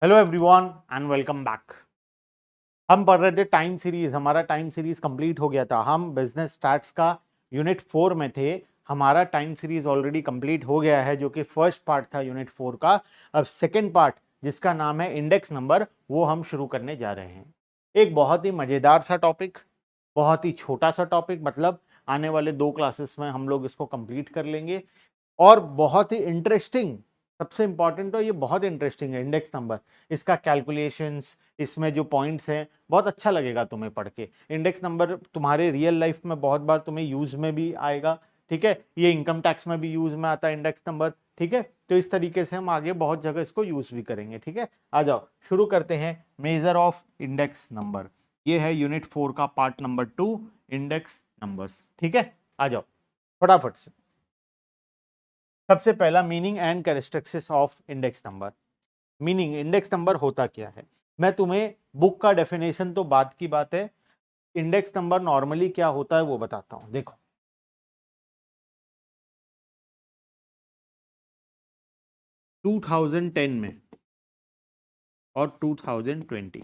Hello everyone and welcome back. हम पढ़ रहे थे टाइम सीरीज। हमारा टाइम सीरीज कंप्लीट हो गया था। हम बिजनेस स्टार्ट्स का यूनिट 4 में थे। हमारा टाइम सीरीज ऑलरेडी कंप्लीट हो गया है, जो कि फर्स्ट पार्ट था यूनिट 4 का। अब सेकंड पार्ट, जिसका नाम है इंडेक्स नंबर, वो हम शुरू करने जा रहे हैं। एक बहुत ही मजेदार सा टॉपिक, बहुत ही छोटा सा टॉपिक, मतलब आने वाले 2 क्लासेस में हम लोग इसको कंप्लीट कर लेंगे। और बहुत ही इंटरेस्टिंग, सबसे इंपॉर्टेंट तो ये बहुत इंटरेस्टिंग है इंडेक्स नंबर। इसका कैलकुलेशंस, इसमें जो पॉइंट्स हैं, बहुत अच्छा लगेगा तुम्हें पढ़ के। इंडेक्स नंबर तुम्हारे रियल लाइफ में बहुत बार तुम्हें यूज में भी आएगा। ठीक है, ये इनकम टैक्स में भी यूज में आता है इंडेक्स नंबर। ठीक है, तो इस तरीके से हम आगे बहुत जगह इसको यूज भी करेंगे। ठीक है, आ जाओ शुरू करते हैं। मेजर ऑफ इंडेक्स नंबर, ये है यूनिट 4 का पार्ट नंबर 2, इंडेक्स नंबर्स। ठीक है, आ जाओ फटाफट से। सबसे पहला, meaning and characteristics of index number. Meaning, index number होता क्या है। मैं तुम्हें बुक का डेफिनेशन तो बात की बात है, इंडेक्स नंबर नॉर्मली क्या होता है वो बताता हूं। देखो, 2010 में और 2020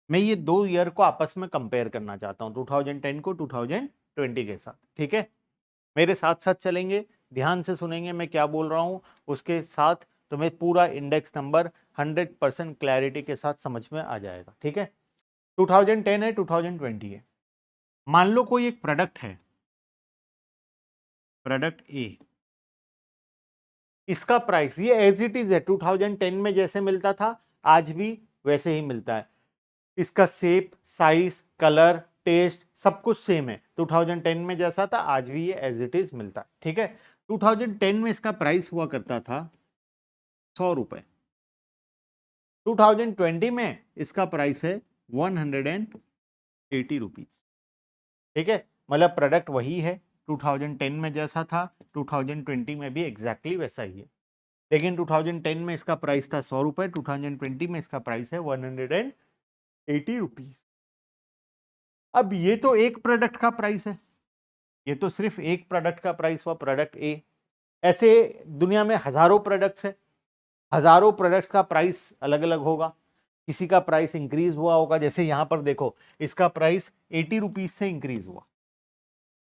मैं ये 2 ईयर को आपस में कंपेयर करना चाहता हूं, 2010 को 2020 के साथ। ठीक है, मेरे साथ साथ चलेंगे, ध्यान से सुनेंगे मैं क्या बोल रहा हूं। उसके साथ तुम्हें पूरा इंडेक्स नंबर 100% क्लैरिटी के साथ समझ में आ जाएगा। ठीक है, 2010 है, 2020 है। मान लो कोई एक प्रोडक्ट है, प्रोडक्ट ए। इसका प्राइस ये एज इट इज है, 2010 में जैसे मिलता था आज भी वैसे ही मिलता है। इसका शेप, साइज, कलर, टेस्ट सब कुछ सेम है। 2010 में जैसा था आज भी ये एज इट इज मिलता है। ठीक है, 2010 में इसका प्राइस हुआ करता था 100 रुपए। 2020 में इसका प्राइस है 180 रुपीज। ठीक है, मतलब प्रोडक्ट वही है, 2010 में जैसा था 2020 में भी एग्जैक्टली वैसा ही है। लेकिन 2010 में इसका प्राइस था 100 रुपए, 2020 में इसका प्राइस है 180 रुपीज। अब ये तो एक प्रोडक्ट का प्राइस है, ये तो सिर्फ एक प्रोडक्ट का प्राइस हुआ, प्रोडक्ट ए। ऐसे दुनिया में हजारों प्रोडक्ट्स है, हजारों प्रोडक्ट्स का प्राइस अलग अलग होगा। किसी का प्राइस इंक्रीज हुआ होगा, जैसे यहां पर देखो, इसका प्राइस 80 रुपीज से इंक्रीज हुआ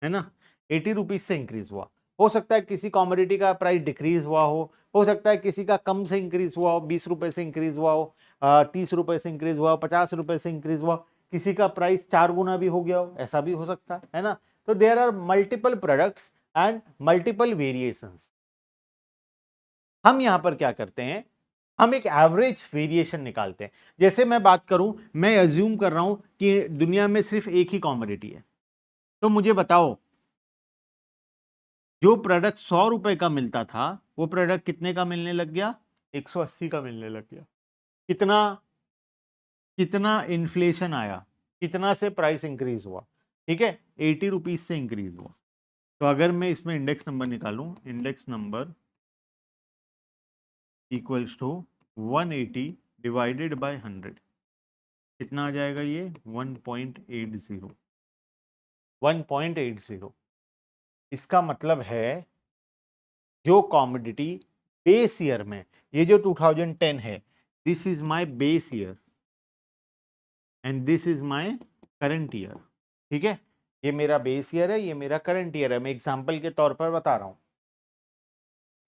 है ना, 80 रुपीज से इंक्रीज हुआ। हो सकता है किसी कॉमोडिटी का प्राइस डिक्रीज हुआ हो सकता है किसी का कम से इंक्रीज हुआ हो, 20 रुपए से इंक्रीज हुआ हो, 30 रुपए से इंक्रीज हुआ हो, 50 रुपए से इंक्रीज हुआ हो, किसी का प्राइस 4 गुना भी हो गया हो, ऐसा भी हो सकता है ना। तो there are multiple products and multiple variations. हम यहां पर क्या करते हैं, हम एक एवरेज वेरिएशन निकालते हैं। जैसे मैं बात करूं, मैं अज्यूम कर रहा हूं कि दुनिया में सिर्फ एक ही कॉमोडिटी है, तो मुझे बताओ, जो प्रोडक्ट 100 रुपए का मिलता था वो प्रोडक्ट कितने का मिलने लग गया, 180 का मिलने लग गया। कितना, कितना इन्फ्लेशन आया, कितना से प्राइस इंक्रीज हुआ। ठीक है, 80 रुपीज से इंक्रीज हुआ। तो अगर मैं इसमें इंडेक्स नंबर निकालूं, index number equals to 180 divided by 100, कितना आ जाएगा ये 1.80। 1.80, इसका मतलब है जो कॉमोडिटी बेस ईयर में, ये जो 2010 है, this is my base year and this is my current year. ठीक है, ये मेरा बेस ईयर है, ये मेरा करंट ईयर है। मैं एग्जांपल के तौर पर बता रहा हूं,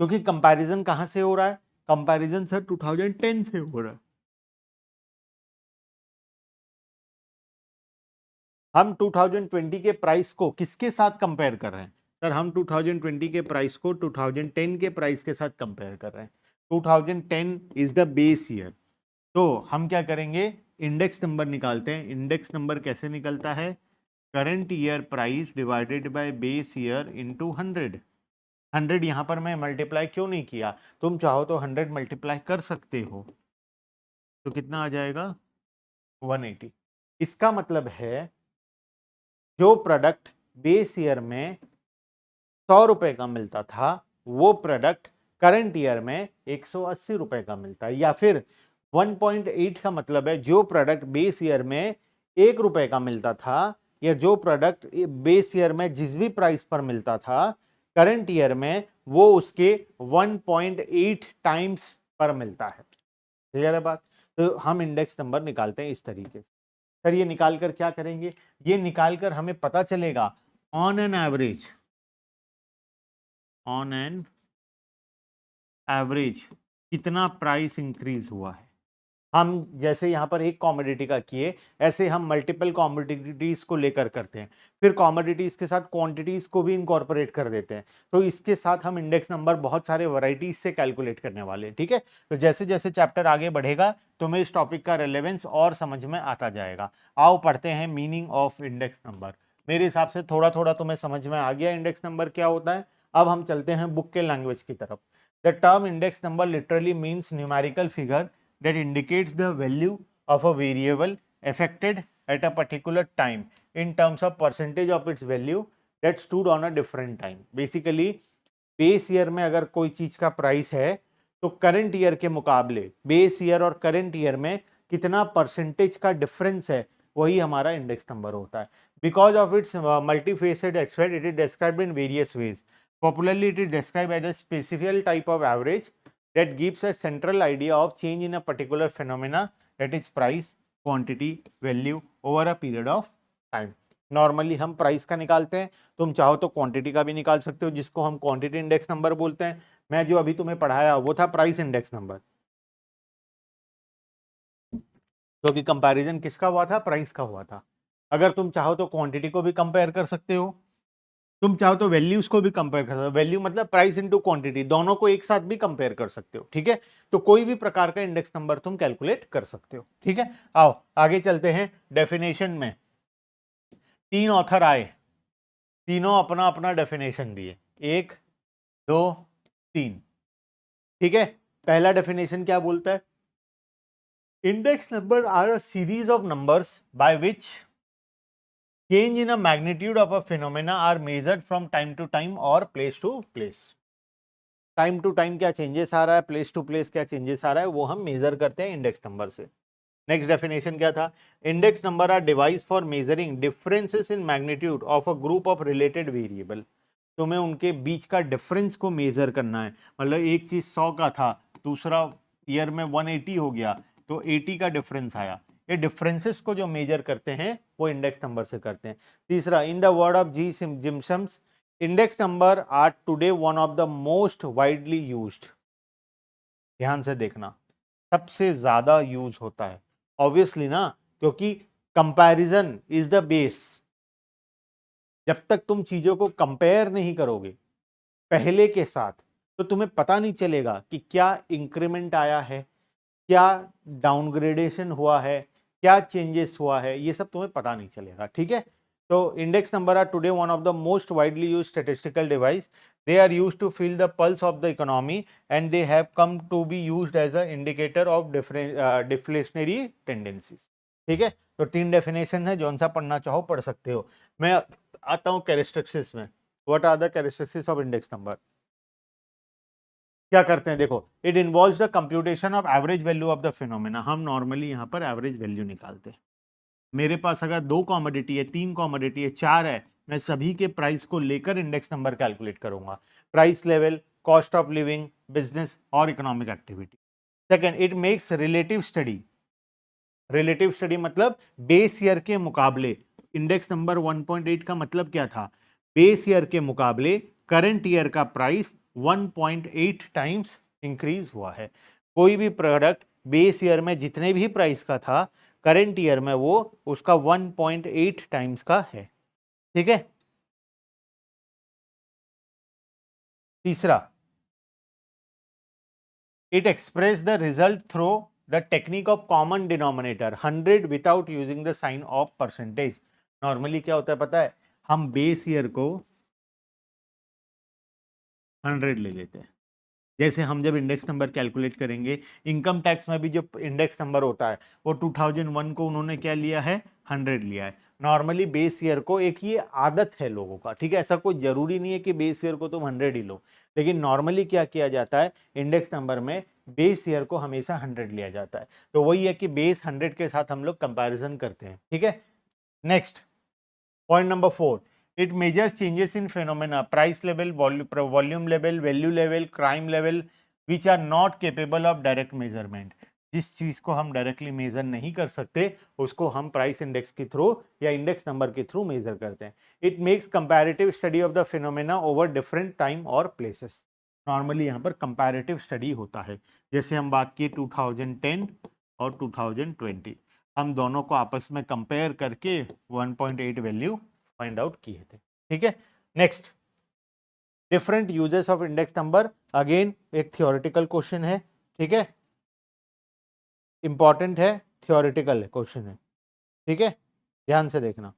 क्योंकि कंपैरिजन कहां से हो रहा है, कंपैरिजन सर 2010 से हो रहा है। हम 2020 के प्राइस को किसके साथ कंपेयर कर रहे हैं, सर हम 2020 के प्राइस को 2010 के प्राइस के साथ कंपेयर कर रहे हैं। 2010 इज द बेस ईयर। तो हम क्या करेंगे, इंडेक्स नंबर निकालते हैं। इंडेक्स नंबर कैसे निकलता है, current year price divided by base year into 100। 100 यहां पर मैं मल्टीप्लाई क्यों नहीं किया, तुम चाहो तो 100 मल्टीप्लाई कर सकते हो, तो कितना आ जाएगा 180। इसका मतलब है जो प्रोडक्ट बेस ईयर में 100 रुपए का मिलता था, वो प्रोडक्ट करंट ईयर में 180 रुपए का मिलता है। या फिर 1.8 का मतलब है जो प्रोडक्ट बेस ईयर में 1 रुपए का मिलता था, या जो प्रोडक्ट बेस ईयर में जिस भी प्राइस पर मिलता था, करंट ईयर में वो उसके 1.8 टाइम्स पर मिलता है। क्लियर है बात? तो हम इंडेक्स नंबर निकालते हैं इस तरीके से। सर ये निकाल कर क्या करेंगे? ये निकाल कर हमें पता चलेगा on an average, on an average कितना प्राइस इंक्रीज हुआ है। हम जैसे यहाँ पर एक कॉमोडिटी का किए, ऐसे हम मल्टीपल कॉमोडिटीज को लेकर करते हैं, फिर कॉमोडिटीज के साथ क्वांटिटीज को भी इनकॉर्पोरेट कर देते हैं। तो इसके साथ हम इंडेक्स नंबर बहुत सारे वैरायटीज से कैलकुलेट करने वाले हैं। ठीक है, तो जैसे जैसे चैप्टर आगे बढ़ेगा तुम्हें इस टॉपिक का रेलेवेंस और समझ में आता जाएगा। आओ पढ़ते हैं मीनिंग ऑफ इंडेक्स नंबर। मेरे हिसाब से थोड़ा थोड़ा तुम्हें समझ में आ गया इंडेक्स नंबर क्या होता है। अब हम चलते हैं बुक के लैंग्वेज की तरफ। The term index number literally means numerical figure that indicates the value of a variable affected at a particular time in terms of percentage of its value that stood on a different time. Basically base year में अगर कोई चीज का price है तो current year के मुकाबले base year और करंट ईयर में कितना परसेंटेज का डिफरेंस है, वही हमारा इंडेक्स नंबर होता है। Because of its multifaceted aspect it is described in various ways. Popularly it is described as a specific type of average that gives a central idea of change in a particular phenomena, that is price, quantity, value over a period of time. Normally हम price का निकालते हैं, तुम चाहो तो quantity का भी निकाल सकते हो, जिसको हम क्वांटिटी इंडेक्स नंबर बोलते हैं। मैं जो अभी तुम्हें पढ़ाया वो था प्राइस इंडेक्स नंबर, क्योंकि कंपैरिजन किसका हुआ था? प्राइस का हुआ था। अगर तुम चाहो तो क्वांटिटी को भी कंपेयर कर सकते हो, तुम चाहो तो वैल्यूज को भी कंपेयर कर सकते हो। वैल्यू मतलब प्राइस इनटू क्वांटिटी, दोनों को एक साथ भी कंपेयर कर सकते हो। ठीक है, तो कोई भी प्रकार का इंडेक्स नंबर तुम कैलकुलेट कर सकते हो। ठीक है, आओ आगे चलते हैं। डेफिनेशन में तीन ऑथर आए, तीनों अपना अपना डेफिनेशन दिए, एक दो तीन। ठीक है, पहला डेफिनेशन क्या बोलता है? Index number are a series of numbers by which change in a magnitude of a phenomena are measured from time to time or place to place. Time to time क्या चेंजेस आ रहा है, place to place क्या changes आ रहा है, वो हम मेजर करते हैं इंडेक्स नंबर से। नेक्स्ट डेफिनेशन क्या था? Index number are device for measuring differences in magnitude of a group of related variable. तुम्हें उनके बीच का डिफरेंस को मेजर करना है। मतलब एक चीज 100 का था, दूसरा ईयर में 180 हो गया, तो 80 का डिफरेंस आया। ये डिफरेंसेस को जो मेजर करते हैं वो इंडेक्स नंबर से करते हैं। तीसरा, in the word of G Simpson, index number are today one of the most widely used. ध्यान से देखना, सबसे ज्यादा यूज होता है, ऑब्वियसली ना, क्योंकि कंपैरिजन इज द बेस। जब तक तुम चीजों को कंपेयर नहीं करोगे पहले के साथ, तो तुम्हें पता नहीं चलेगा कि क्या इंक्रीमेंट आया है, क्या डाउनग्रेडेशन हुआ है, क्या चेंजेस हुआ है, ये सब तुम्हें पता नहीं चलेगा। ठीक है, तो index number are today one of the most widely used statistical device. They are used to feel the pulse of the economy and they have come to be used as a indicator of deflationary tendencies. ठीक है, तो तीन definition है, जौन सा पढ़ना चाहो पढ़ सकते हो। मैं आता हूँ कैरेक्टरिस्टिक्स में। What are the characteristics of index number? क्या करते हैं देखो, it involves the computation of average value of the phenomena. हम नॉर्मली यहाँ पर एवरेज वैल्यू निकालते हैं। मेरे पास अगर 2 कॉमोडिटी है, 3 कॉमोडिटी है, 4 है, मैं सभी के प्राइस को लेकर इंडेक्स नंबर कैलकुलेट करूंगा। Price level, cost of living, business और economic activity. Second, it makes relative study. Relative study मतलब बेस ईयर के मुकाबले। इंडेक्स नंबर 1.8 का मतलब क्या था? बेस ईयर के मुकाबले करंट ईयर का प्राइस 1.8 टाइम्स इंक्रीज हुआ है। कोई भी प्रोडक्ट बेस ईयर में जितने भी प्राइस का था, करंट ईयर में वो उसका 1.8 टाइम्स का है। ठीक है, तीसरा, it express the result through the technique of common denominator 100 without using the sign of percentage. Normally क्या होता है पता है? हम बेस ईयर को 100 ले लेते हैं। जैसे हम जब इंडेक्स नंबर कैलकुलेट करेंगे, इनकम टैक्स में भी जो इंडेक्स नंबर होता है वो 2001 को उन्होंने क्या लिया है? 100 लिया है। नॉर्मली बेस ईयर को, एक ये आदत है लोगों का, ठीक है, ऐसा कोई जरूरी नहीं है कि बेस ईयर को तुम 100 ही लो, लेकिन नॉर्मली क्या किया जाता है इंडेक्स नंबर में, बेस ईयर को हमेशा 100 लिया जाता है। तो वही है कि बेस 100 के साथ हम लोग कंपेरिजन करते हैं। ठीक है, next point number 4, it measures changes in phenomena, price level, volume level, value level, crime level, which are not capable of direct measurement. जिस चीज को हम डायरेक्टली मेजर नहीं कर सकते उसको हम प्राइस इंडेक्स के थ्रू या इंडेक्स नंबर के थ्रू मेजर करते हैं. It makes comparative study of the phenomena over different time और प्लेसेस. नॉर्मली यहाँ पर कंपैरेटिव स्टडी होता है. जैसे हम बात किए 2010 और 2020, हम दोनों को आपस में कंपेयर करके 1.8 वैल्यू फाइंड आउट किए थे. ठीक है. Next, different uses of index number. Again एक थियोरेटिकल क्वेश्चन है. ठीक है, इंपॉर्टेंट है, थियोरेटिकल क्वेश्चन है. ठीक है, ध्यान से देखना.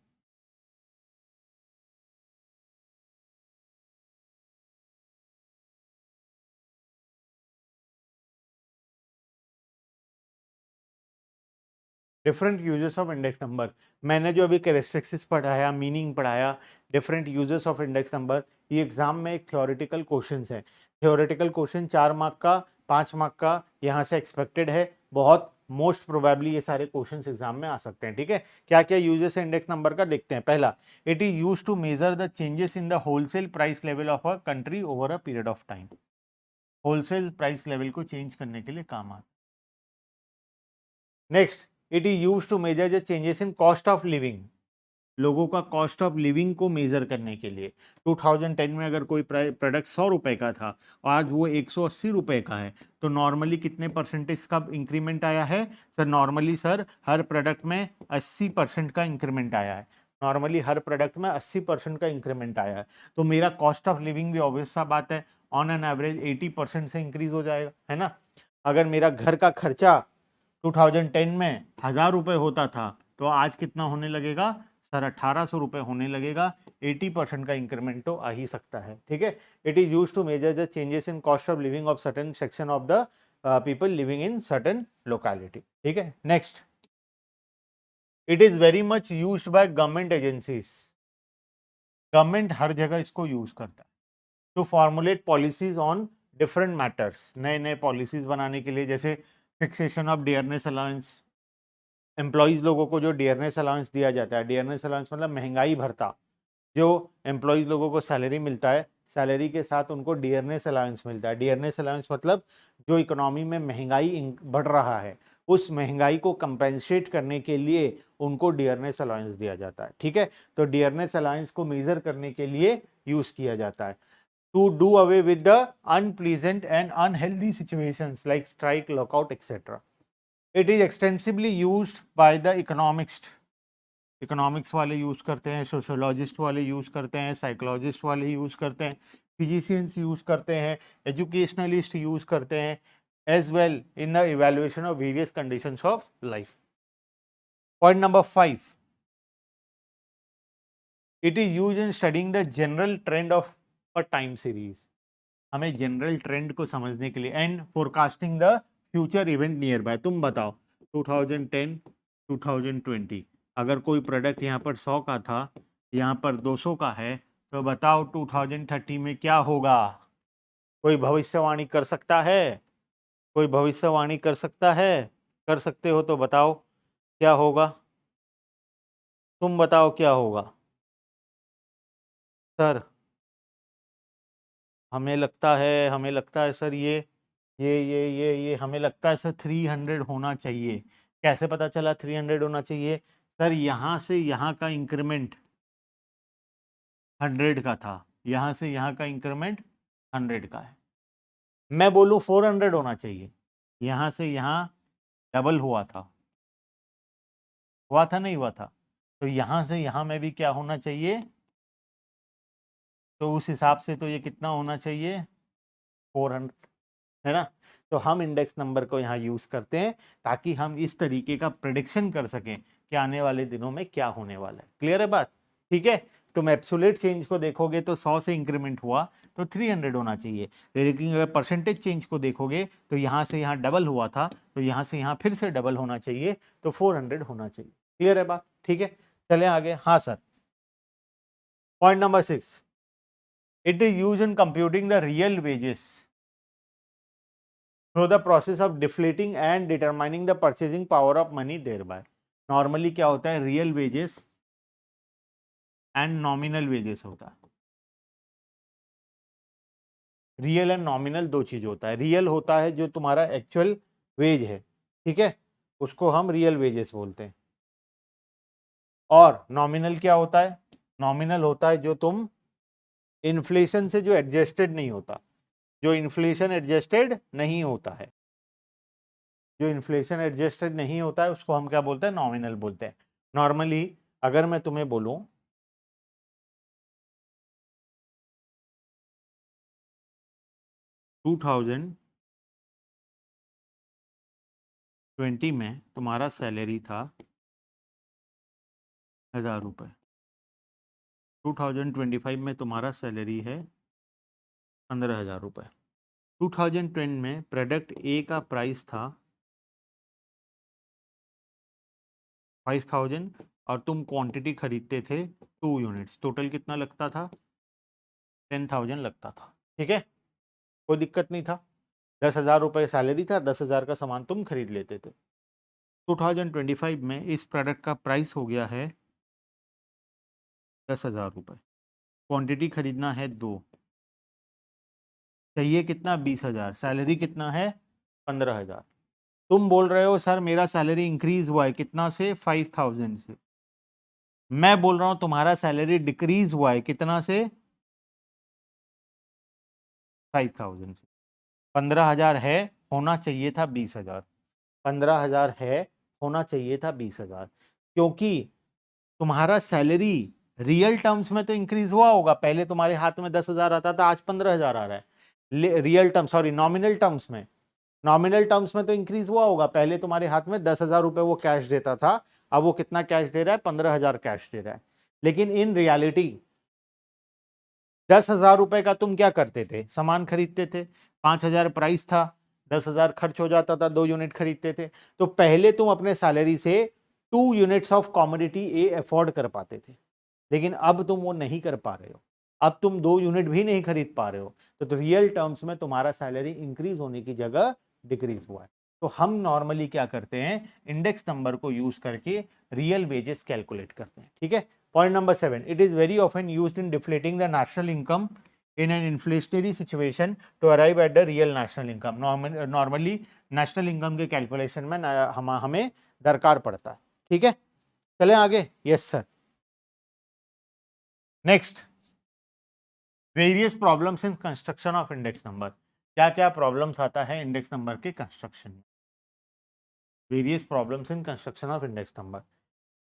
Different uses of index number. मैंने जो अभी कैरेक्टरिस्टिक्स पढ़ाया, मीनिंग पढ़ाया, different uses of index number, ये एग्जाम में एक थियोरेटिकल क्वेश्चन है. थियोरेटिकल क्वेश्चन 4 मार्क का, 5 मार्क का यहाँ से एक्सपेक्टेड है. बहुत मोस्ट प्रोबेबली ये सारे क्वेश्चंस एग्जाम में आ सकते हैं. ठीक है, क्या क्या यूजेस है इंडेक्स नंबर का देखते हैं. पहला, it is use to measure the changes in the wholesale price level of a country over a period of time. Wholesale price level को चेंज करने के लिए काम आता है. Next, it is use to measure the changes in cost of living. लोगों का cost of living को मेजर करने के लिए. 2010 में अगर कोई प्रोडक्ट 100 रुपए का था और आज वो 180 रुपए का है, तो नॉर्मली कितने परसेंटेज का इंक्रीमेंट आया है सर? नॉर्मली सर हर प्रोडक्ट में 80% का इंक्रीमेंट आया है. नॉर्मली हर प्रोडक्ट में 80% का इंक्रीमेंट आया है. तो मेरा कॉस्ट ऑफ लिविंग भी ऑब्वियस सा बात है, ऑन एन एवरेज 80% से इंक्रीज हो जाएगा, है ना. अगर मेरा घर का खर्चा 2010 में 1000 रुपए होता था, तो आज कितना होने लगेगा सर? 1800 रुपए होने लगेगा. 80% का इंक्रीमेंट तो आ ही सकता है. ठीक है. It is use to measure the changes in cost of living of certain section of the people living in certain locality. ठीक है. Next, it is very much used by government agencies. Government हर जगह इसको use करता है to formulate policies on different matters. नए नए policies बनाने के लिए, जैसे fixation of dearness allowance. Employees लोगों को जो डियरनेस अलाउंस दिया जाता है, डियरनेस अलाउंस मतलब महंगाई भरता. जो एम्प्लॉयज लोगों को सैलरी मिलता है, सैलरी के साथ उनको डियरनेस अलाउंस मिलता है. डियरनेस अलाउंस मतलब जो इकोनॉमी में महंगाई बढ़ रहा है, उस महंगाई को कंपेंसेट करने के लिए उनको डियरनेस अलाउंस दिया जाता है. ठीक है. तो डियरनेस अलाउंस को मेजर करने के लिए यूज किया जाता है to do away with the unpleasant and unhealthy situations like strike, lockout etcetera. It is extensively used by the economics. Economics वाले यूज़ करते हैं, सोशोलॉजिस्ट वाले यूज़ करते हैं, साइकोलॉजिस्ट वाले यूज़ करते हैं, फिजिशियंस यूज़ करते हैं, एजुकेशनलिस्ट यूज़ करते हैं, as well in the evaluation of various conditions of life. Point number 5, it is use in studying the general trend of a time series. हमें जनरल ट्रेंड को समझने के लिए, and forecasting the future event near by. तुम बताओ 2010 2020, अगर कोई product यहाँ पर 100 का था, यहाँ पर 200 का है, तो बताओ 2030 में क्या होगा? कोई भविष्यवाणी कर सकता है? कोई भविष्यवाणी कर सकता है? कर सकते हो तो बताओ क्या होगा? तुम बताओ क्या होगा सर? हमें लगता है सर, ये हमें लगता है सर 300 होना चाहिए. कैसे पता चला 300 होना चाहिए सर? यहाँ से यहाँ का इंक्रीमेंट 100 का था, यहाँ से यहाँ का इंक्रीमेंट 100 का है. मैं बोलूँ 400 होना चाहिए, यहाँ से यहाँ डबल हुआ था नहीं हुआ था? तो यहाँ से यहाँ में भी क्या होना चाहिए? तो उस हिसाब से तो ये कितना होना चाहिए? 400, है ना. तो हम इंडेक्स नंबर को यहाँ यूज करते हैं ताकि हम इस तरीके का प्रिडिक्शन कर सकें कि आने वाले दिनों में क्या होने वाला है. क्लियर है बात? ठीक है. तुम एब्सोल्यूट चेंज को देखोगे तो 100 से इंक्रीमेंट हुआ तो 300 होना चाहिए. लेकिन अगर परसेंटेज चेंज को देखोगे तो यहाँ से यहाँ डबल हुआ था, तो यहाँ से यहाँ फिर से डबल होना चाहिए, तो 400 होना चाहिए. क्लियर है बात? ठीक है, चले आगे. हाँ sir. Point number 6, it is use in computing the real wages through the process of deflating and determining the purchasing power of money thereby. Normally क्या होता है? Real wages and nominal wages होता है. रियल एंड नॉमिनल दो चीज होता है. Real होता है जो तुम्हारा एक्चुअल वेज है, ठीक है, उसको हम रियल वेजेस बोलते हैं। और नॉमिनल क्या होता है? नॉमिनल होता है जो तुम इन्फ्लेशन से जो एडजस्टेड नहीं होता, जो इन्फ्लेशन एडजस्टेड नहीं होता है, जो इन्फ्लेशन एडजस्टेड नहीं होता है उसको हम क्या बोलते हैं? नॉमिनल बोलते हैं। नॉर्मली अगर मैं तुम्हें बोलूं 2020 में तुम्हारा सैलरी था 1,000 रुपये, 2025 में तुम्हारा सैलरी है 15,000 रुपये। 2010 में प्रोडक्ट ए का प्राइस था 5,000 और तुम क्वांटिटी खरीदते थे 2 यूनिट्स, टोटल कितना लगता था? 10,000 लगता था। ठीक है, कोई दिक्कत नहीं था। 10,000 रुपये सैलरी था, 10,000 का सामान तुम खरीद लेते थे। 2025 में इस प्रोडक्ट का प्राइस हो गया है 10,000 रुपये, क्वांटिटी खरीदना है 2, चाहिए कितना? 20,000, सैलरी कितना है? 15,000। तुम बोल रहे हो सर मेरा सैलरी इंक्रीज हुआ है, कितना से? 5,000 से। मैं बोल रहा हूं तुम्हारा सैलरी डिक्रीज हुआ है, कितना से? 5,000 से। 15,000 है, होना चाहिए था 20,000। 15,000 है, होना चाहिए था 20,000, क्योंकि तुम्हारा सैलरी रियल टर्म्स में तो इंक्रीज हुआ होगा। पहले तुम्हारे हाथ में 10,000 आता था, आज 15,000 आ रहा है। Real term, sorry, nominal terms में, नॉमिनल टर्म्स में तो इंक्रीज हुआ होगा। पहले तुम्हारे हाथ में 10,000 रुपए वो कैश देता था, अब वो कितना कैश दे रहा है? 15,000 कैश दे रहा है। लेकिन इन रियलिटी 10,000 रुपए का तुम क्या करते थे? सामान खरीदते थे, 5,000 प्राइस था, 10,000 खर्च हो जाता था, 2 यूनिट खरीदते थे। तो पहले तुम अपने सैलरी से 2 units of commodity A afford कर पाते थे, लेकिन अब तुम वो नहीं कर पा रहे हो। अब तुम 2 यूनिट भी नहीं खरीद पा रहे हो, तो रियल टर्म्स में तुम्हारा सैलरी इंक्रीज होने की जगह डिक्रीज हुआ है। तो हम नॉर्मली क्या करते हैं? इंडेक्स नंबर को यूज करके रियल वेजेस कैलकुलेट करते हैं। ठीक है, point number 7, it is very often used in deflating the national income in an inflationary situation to arrive at the real national income। Normally national income के calculation में हमें दरकार पड़ता है। ठीक है, चले आगे। Yes sir. Next, various problems in construction of index number. क्या क्या प्रॉब्लम्स आता है इंडेक्स नंबर के कंस्ट्रक्शन में? Various problems in construction of index number,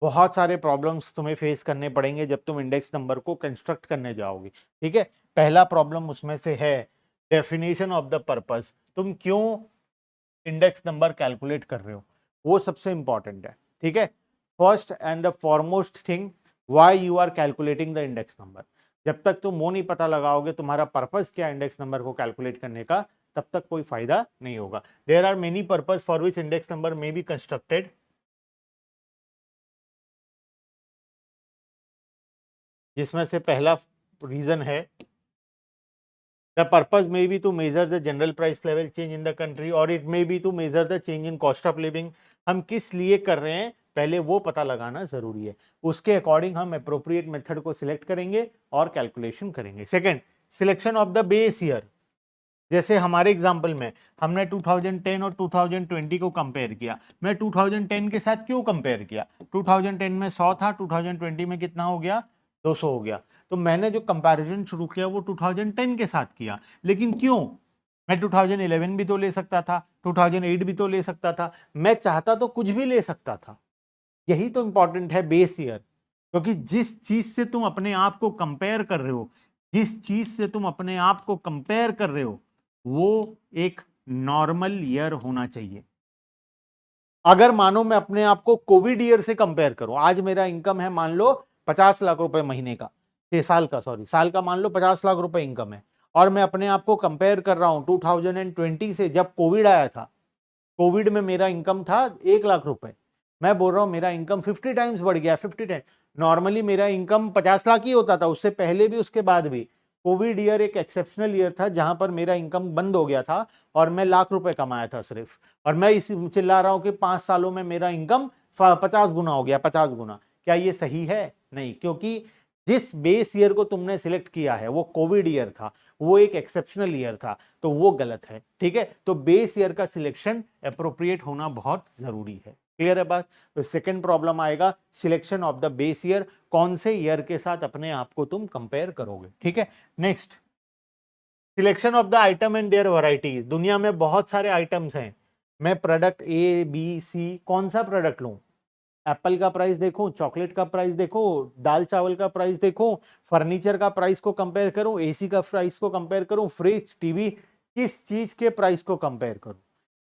बहुत सारे प्रॉब्लम्स तुम्हें फेस करने पड़ेंगे जब तुम इंडेक्स नंबर को कंस्ट्रक्ट करने जाओगे। ठीक है, पहला प्रॉब्लम उसमें से है डेफिनेशन ऑफ द पर्पस। तुम क्यों इंडेक्स नंबर कैलकुलेट कर रहे हो, वो सबसे इंपॉर्टेंट है। ठीक है, first and the foremost thing, why you are calculating the index number. जब तक तुम वो नहीं पता लगाओगे तुम्हारा पर्पस क्या इंडेक्स नंबर को कैलकुलेट करने का, तब तक कोई फायदा नहीं होगा। There are many purpose for which index number may be constructed, जिसमें से पहला रीजन है the purpose may be to measure the general price level change in the country or it may be to measure the change in cost of living। हम किस लिए कर रहे हैं पहले वो पता लगाना जरूरी है, उसके अकॉर्डिंग हम अप्रोप्रिएट मेथड को सिलेक्ट करेंगे और कैलकुलेशन करेंगे। Second, selection of the base year. जैसे हमारे एग्जाम्पल में हमने 2010 और 2020 को कंपेयर किया। मैं 2010 के साथ क्यों कंपेयर किया? 2010 में 100 था, 2020 में कितना हो गया? 200 हो गया। तो मैंने जो कंपैरिजन शुरू किया वो 2010 के साथ किया। लेकिन क्यों? मैं 2011 भी तो ले सकता था, 2008 भी तो ले सकता था, मैं चाहता तो कुछ भी ले सकता था। यही तो इंपॉर्टेंट है, बेस ईयर। क्योंकि जिस चीज से तुम अपने आप को कंपेयर कर रहे हो, जिस चीज से तुम अपने आप को कंपेयर कर रहे हो, वो एक नॉर्मल ईयर होना चाहिए। अगर मानो मैं अपने आप को कोविड ईयर से कंपेयर करूं, आज मेरा इनकम है मान लो 50 लाख रुपए महीने का, साल का, सॉरी साल का मान लो 50 लाख रुपए इनकम है, और मैं अपने आप को कंपेयर कर रहा हूं 2020 से, जब कोविड आया था। कोविड में मेरा इनकम था 1 लाख रुपए, मैं बोल रहा हूं मेरा इनकम 50 टाइम्स बढ़ गया, 50 टाइम्स। नॉर्मली मेरा इनकम 50 लाख ही होता था, उससे पहले भी उसके बाद भी। कोविड ईयर एक एक्सेप्शनल ईयर था जहां पर मेरा इनकम बंद हो गया था और मैं लाख रुपए कमाया था सिर्फ, और मैं इसी चिल्ला रहा हूं कि 5 सालों में मेरा इनकम 50 गुना हो गया, 50 गुना। क्या ये सही है? नहीं, क्योंकि जिस बेस ईयर को तुमने सिलेक्ट किया है वो कोविड ईयर था, वो एक एक्सेप्शनल ईयर था, तो वो गलत है। ठीक है, तो बेस ईयर का सिलेक्शन अप्रोप्रिएट होना बहुत जरूरी है। क्लियर है बात? तो सेकंड प्रॉब्लम आएगा selection of the base year, कौन से ईयर के साथ अपने आप को तुम कंपेयर करोगे। ठीक है, next selection of the item and their varieties. दुनिया में बहुत सारे आइटम्स हैं, मैं प्रोडक्ट ए बी सी कौन सा प्रोडक्ट लूं? एप्पल का प्राइस देखो, चॉकलेट का प्राइस देखो, दाल चावल का प्राइस देखो, फर्नीचर का प्राइस को कंपेयर करूं, एसी का प्राइस को कंपेयर करूं, फ्रिज टीवी, किस चीज के प्राइस को कंपेयर करूं?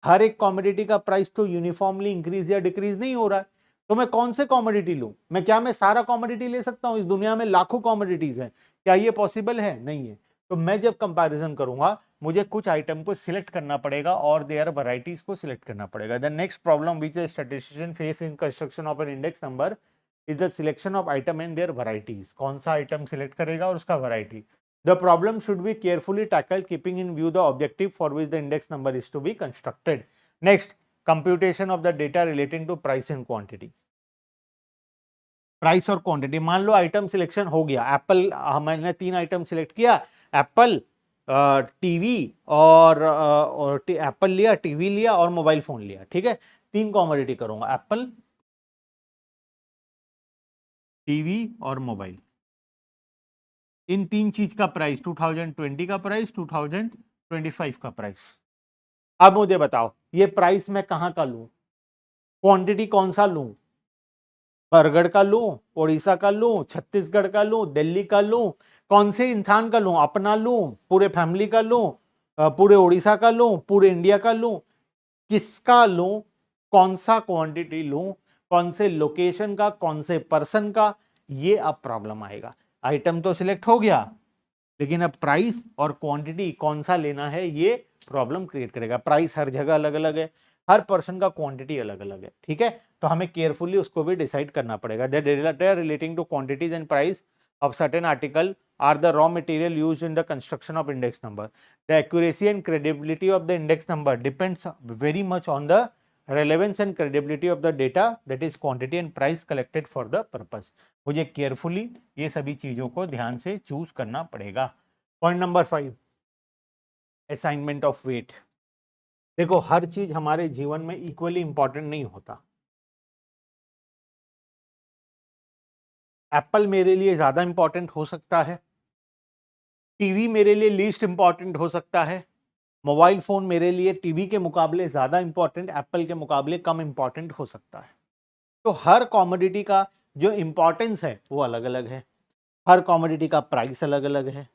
हर एक कॉमोडिटी का प्राइस तो यूनिफॉर्मली इंक्रीज या डिक्रीज नहीं हो रहा है, तो मैं कौन से कॉमोडिटी लूं? मैं सारा कॉमोडिटी ले सकता हूं? इस दुनिया में लाखों कॉमोडिटीज हैं, क्या ये पॉसिबल है? नहीं है। तो मैं जब कंपैरिजन करूंगा मुझे कुछ आइटम को सिलेक्ट करना पड़ेगा और देयर वैरायटीज को सिलेक्ट करना पड़ेगा। The next problem which a statistician face in construction of an index number is the selection of item and their varieties. कौन सा आइटम सिलेक्ट करेगा और उसका variety. The problem should be carefully tackled keeping in view the objective for which the index number is to be constructed. Next computation of the data relating to price and quantity. Price और quantity, मान लो item selection हो गया, Apple, मैंने 3 item select किया, Apple, TV और Apple लिया, TV लिया और मोबाइल फोन लिया। ठीक है, 3 कॉमोडिटी करूंगा, एप्पल, टीवी और मोबाइल। इन 3 चीज का प्राइस 2020 का प्राइस, 2025 का प्राइस। अब मुझे बताओ ये प्राइस मैं कहां का लूं, क्वांटिटी कौन सा लूं? बरगढ़ का लूं, उड़ीसा का लूं, छत्तीसगढ़ का लूं, दिल्ली का लूं, कौन से इंसान का लूं? अपना लूं, पूरे फैमिली का लूं, पूरे उड़ीसा का लूं, पूरे इंडिया का लूं, किसका लूं? कौन सा क्वांटिटी लूं? कौन से लोकेशन का, कौन से पर्सन का? ये अब प्रॉब्लम आएगा। आइटम तो सिलेक्ट हो गया, लेकिन अब प्राइस और क्वांटिटी कौन सा लेना है, ये प्रॉब्लम क्रिएट करेगा। प्राइस हर जगह अलग अलग है, हर पर्सन का क्वांटिटी अलग अलग है। ठीक है, तो हमें केयरफुली उसको भी डिसाइड करना पड़ेगा। The data relating two quantities and price of certain article are the raw material used in the construction of index number. The accuracy and credibility of the index number depends very much on the relevance and credibility of the data, that is quantity and price collected for the purpose. मुझे carefully ये सभी चीजों को ध्यान से choose करना पड़ेगा। Point number 5, assignment of weight. देखो हर चीज हमारे जीवन में इक्वली इंपॉर्टेंट नहीं होता। एप्पल मेरे लिए ज्यादा इंपॉर्टेंट हो सकता है, टीवी मेरे लिए लीस्ट इंपॉर्टेंट हो सकता है, मोबाइल फोन मेरे लिए टीवी के मुकाबले ज्यादा इंपॉर्टेंट, एप्पल के मुकाबले कम इंपॉर्टेंट हो सकता है। तो हर कॉमोडिटी का जो इंपॉर्टेंस है वो अलग अलग है, हर कॉमोडिटी का प्राइस अलग अलग है,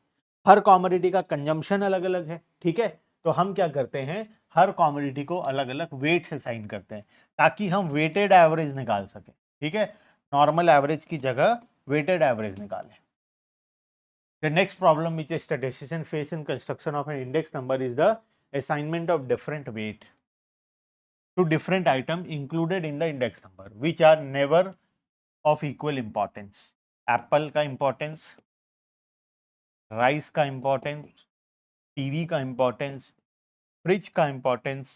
हर कॉमोडिटी का कंजम्पशन अलग अलग है। ठीक है, तो हम क्या करते हैं, हर कॉमोडिटी को अलग अलग वेट से साइन करते हैं ताकि हम वेटेड एवरेज निकाल सकें। ठीक है, नॉर्मल एवरेज की जगह वेटेड एवरेज निकालें। The next problem which a statistician face in construction of an index number is the assignment of different weight to different item included in the index number which are never of equal importance. Apple का importance, rice का importance, TV का importance, fridge का importance,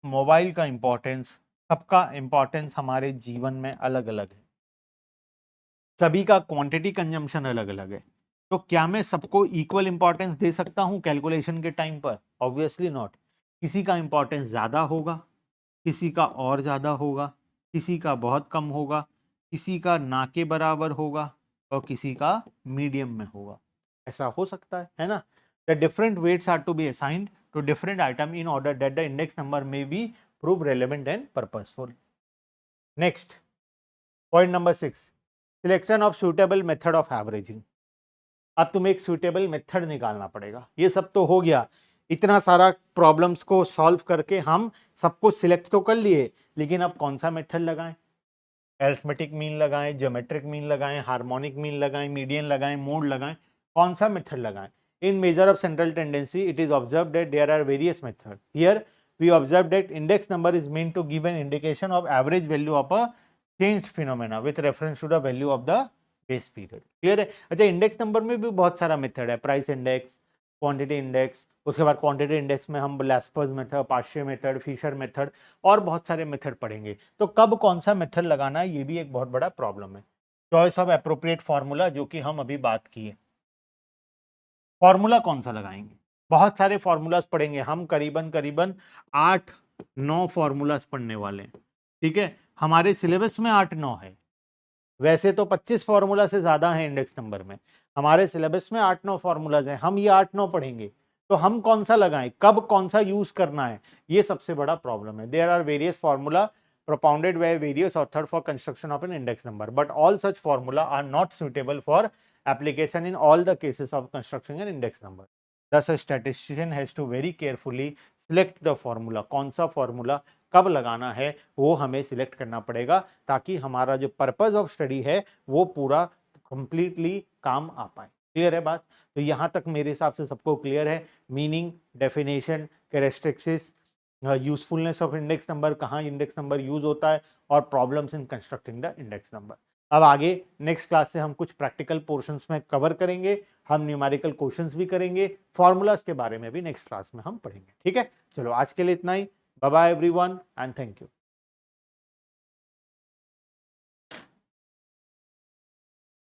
mobile का importance, सबका importance हमारे जीवन में अलग अलग है, सभी का क्वांटिटी कंजम्पशन अलग अलग है। तो क्या मैं सबको इक्वल इंपॉर्टेंस दे सकता हूं कैलकुलेशन के टाइम पर? Obviously not. किसी का इंपॉर्टेंस ज़्यादा होगा, किसी का और ज़्यादा होगा, किसी का बहुत कम होगा, किसी का ना के बराबर होगा और किसी का मीडियम में होगा। ऐसा हो सकता है ना? The different weights are to be assigned to different item in order that the index number may be prove relevant and purposeful. Next point number 6, selection of suitable method of averaging. अब तुम्हें एक suitable method निकालना पड़ेगा। ये सब तो हो गया, इतना सारा प्रॉब्लम्स को सॉल्व करके हम सबको सिलेक्ट तो कर लिए, लेकिन अब कौन सा मेथड लगाएं? अरिथमेटिक मीन लगाएं, ज्योमेट्रिक मीन लगाएं, हार्मोनिक मीन लगाएं, मीडियन लगाएं, मोड लगाएं, कौन सा मेथड लगाएं? In measure of central tendency it is observed that there are various method. Here we observe that index number is mean to give an indication of average value of a changed phenomena with reference to the value of the base period. Clear है? अच्छा, index number में भी बहुत सारा method है, price index, quantity index, उसके बाद quantity index में हम लैस्पर्स मेथड, पाश्चे मेथड, फिशर मेथड और बहुत सारे मेथड पढ़ेंगे। तो कब कौन सा मेथड लगाना है ये भी एक बहुत बड़ा प्रॉब्लम है। चॉइस ऑफ एप्रोप्रिएट फॉर्मूला, जो कि हम अभी बात किए। फॉर्मूला कौन सा लगाएंगे? बहुत सारे फॉर्मूलाज पढ़ेंगे हम, करीबन करीबन 8-9 फॉर्मूलाज पढ़ने वाले हैं। ठीक है, हमारे सिलेबस में 8-9 है। वैसे तो 25 फॉर्मूला से ज्यादा है इंडेक्स नंबर में, हमारे सिलेबस में 8-9 फॉर्मूलाज हैं, हम ये 8-9 पढ़ेंगे। तो हम कौन सा लगाएं, कब कौन सा यूज करना है, ये सबसे बड़ा प्रॉब्लम है। There are various formula propounded by various author for construction of an index number, but all such formula are not suitable for application in all the cases of constructing an index number. Thus, a statistician has to very carefully select the formula. कौन सा formula कब लगाना है वो हमें select करना पड़ेगा, ताकि हमारा जो पर्पज ऑफ स्टडी है वो पूरा कंप्लीटली काम आ पाए। क्लियर है बात? तो यहां तक मेरे हिसाब से सबको क्लियर है। Meaning, definition, characteristics, usefulness of index number, कहाँ इंडेक्स नंबर यूज होता है, और problems in constructing the index number. अब आगे नेक्स्ट क्लास से हम कुछ प्रैक्टिकल पोर्शंस में कवर करेंगे, हम न्यूमेरिकल क्वेश्चंस भी करेंगे, फॉर्मूलाज के बारे में भी नेक्स्ट क्लास में हम पढ़ेंगे। ठीक है, चलो आज के लिए इतना ही। Bye bye everyone and thank you.